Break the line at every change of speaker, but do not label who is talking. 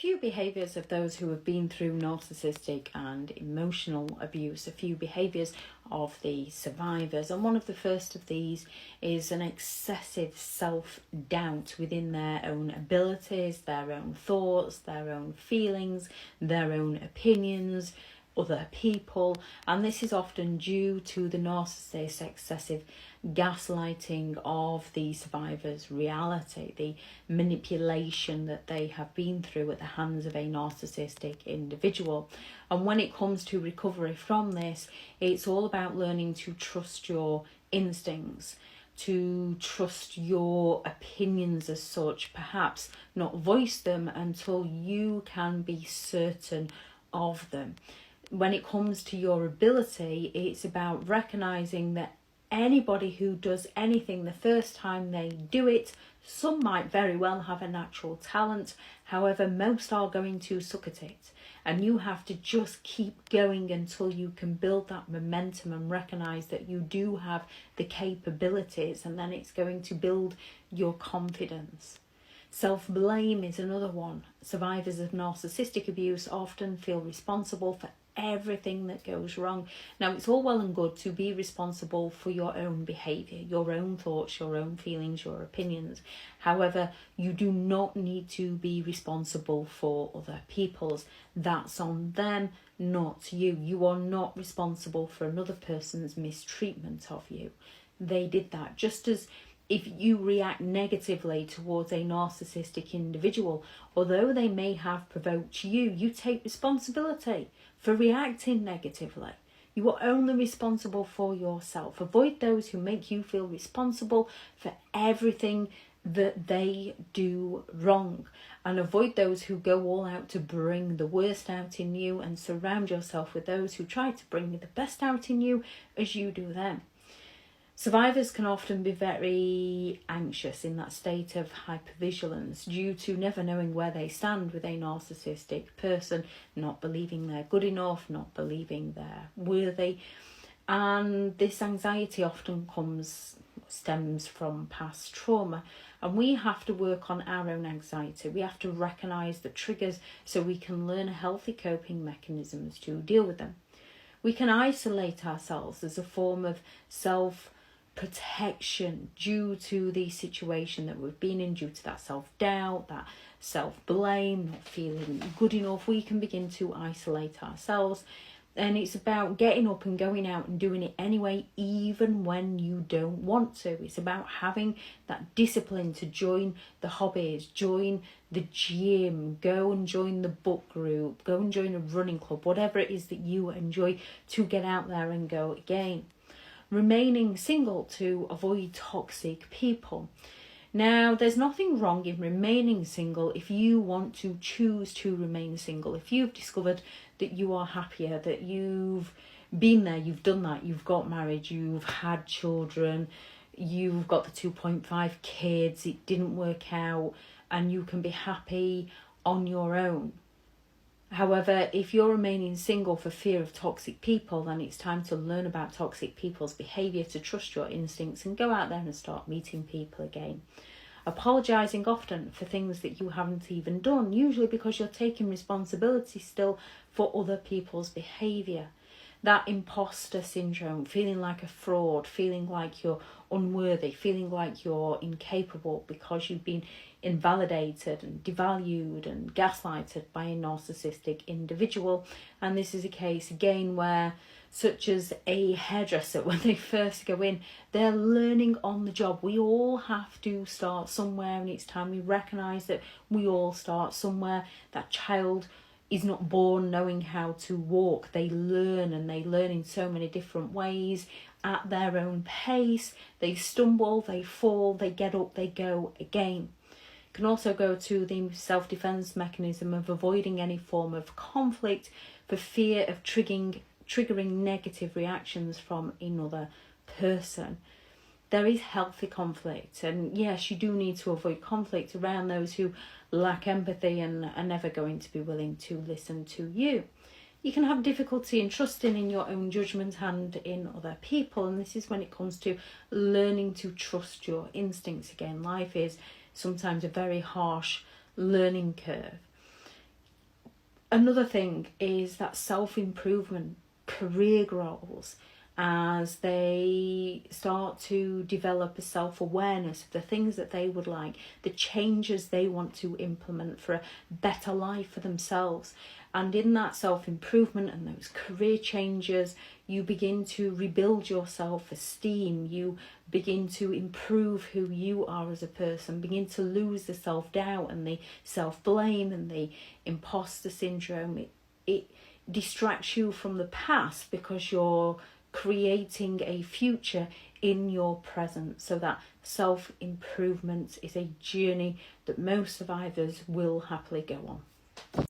few behaviours of those who have been through narcissistic and emotional abuse, a few behaviours of the survivors. And one of the first of these is an excessive self-doubt within their own abilities, their own thoughts, their own feelings, their own opinions, other people. And this is often due to the narcissist's excessive gaslighting of the survivor's reality, the manipulation that they have been through at the hands of a narcissistic individual. And when it comes to recovery from this, it's all about learning to trust your instincts, to trust your opinions as such, perhaps not voice them until you can be certain of them. When it comes to your ability, it's about recognizing that anybody who does anything the first time they do it, some might very well have a natural talent. However, most are going to suck at it. And you have to just keep going until you can build that momentum and recognize that you do have the capabilities, and then it's going to build your confidence. Self-blame is another one. Survivors of narcissistic abuse often feel responsible for everything that goes wrong. Now, it's all well and good to be responsible for your own behaviour, your own thoughts, your own feelings, your opinions. However, you do not need to be responsible for other people's. That's on them, not you. You are not responsible for another person's mistreatment of you. They did that. Just as if you react negatively towards a narcissistic individual, although they may have provoked you, you take responsibility for reacting negatively. You are only responsible for yourself. Avoid those who make you feel responsible for everything that they do wrong, and avoid those who go all out to bring the worst out in you, and surround yourself with those who try to bring the best out in you as you do them. Survivors can often be very anxious in that state of hypervigilance due to never knowing where they stand with a narcissistic person, not believing they're good enough, not believing they're worthy. And this anxiety often stems from past trauma. And we have to work on our own anxiety. We have to recognise the triggers so we can learn healthy coping mechanisms to deal with them. We can isolate ourselves as a form of self-protection due to the situation that we've been in, due to that self-doubt, that self-blame, not feeling good enough. We can begin to isolate ourselves, and it's about getting up and going out and doing it anyway, even when you don't want to. It's about having that discipline to join the hobbies, join the gym, go and join the book group, go and join a running club, whatever it is that you enjoy, to get out there and go again. Remaining single to avoid toxic people. Now, there's nothing wrong in remaining single if you want to choose to remain single. If you've discovered that you are happier, that you've been there, you've done that, you've got married, you've had children, you've got the 2.5 kids, it didn't work out, and you can be happy on your own. However, if you're remaining single for fear of toxic people, then it's time to learn about toxic people's behaviour, to trust your instincts and go out there and start meeting people again. Apologising often for things that you haven't even done, usually because you're taking responsibility still for other people's behaviour. That imposter syndrome, feeling like a fraud, feeling like you're unworthy, feeling like you're incapable because you've been invalidated and devalued and gaslighted by a narcissistic individual. And this is a case again where, such as a hairdresser, when they first go in, they're learning on the job. We all have to start somewhere, and it's time we recognise that we all start somewhere. That child is not born knowing how to walk. They learn, and they learn in so many different ways at their own pace. They stumble, they fall, they get up, they go again. Can also go to the self-defense mechanism of avoiding any form of conflict for fear of triggering negative reactions from another person. There is healthy conflict, and yes, you do need to avoid conflict around those who lack empathy and are never going to be willing to listen to you. You can have difficulty in trusting in your own judgment and in other people, and this is when it comes to learning to trust your instincts again. Life is sometimes a very harsh learning curve. Another thing is that self-improvement, career goals, as they start to develop a self-awareness of the things that they would like, the changes they want to implement for a better life for themselves. And in that self-improvement and those career changes, you begin to rebuild your self-esteem, you begin to improve who you are as a person, begin to lose the self-doubt and the self-blame and the imposter syndrome. It distracts you from the past because you're creating a future in your present. So that self-improvement is a journey that most survivors will happily go on.